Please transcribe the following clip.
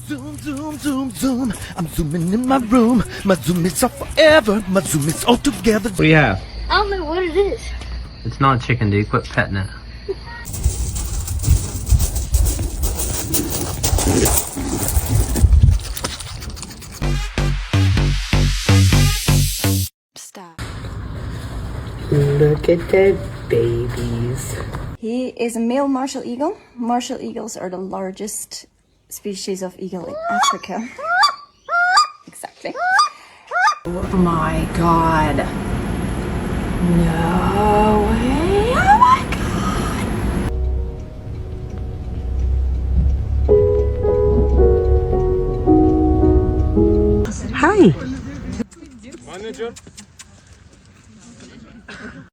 Zoom, zoom, zoom, zoom. I'm zooming in my room. My zoom is off forever. My zoom is all together. What do you have? I don't know what it is. It's not a chicken, dude. Quit petting it. Stop. Look at the babies. He is a male martial eagle. Martial eagles are the largest species of eagle in Africa. Exactly. Oh my god. No way. Oh my god. Hi. Manager.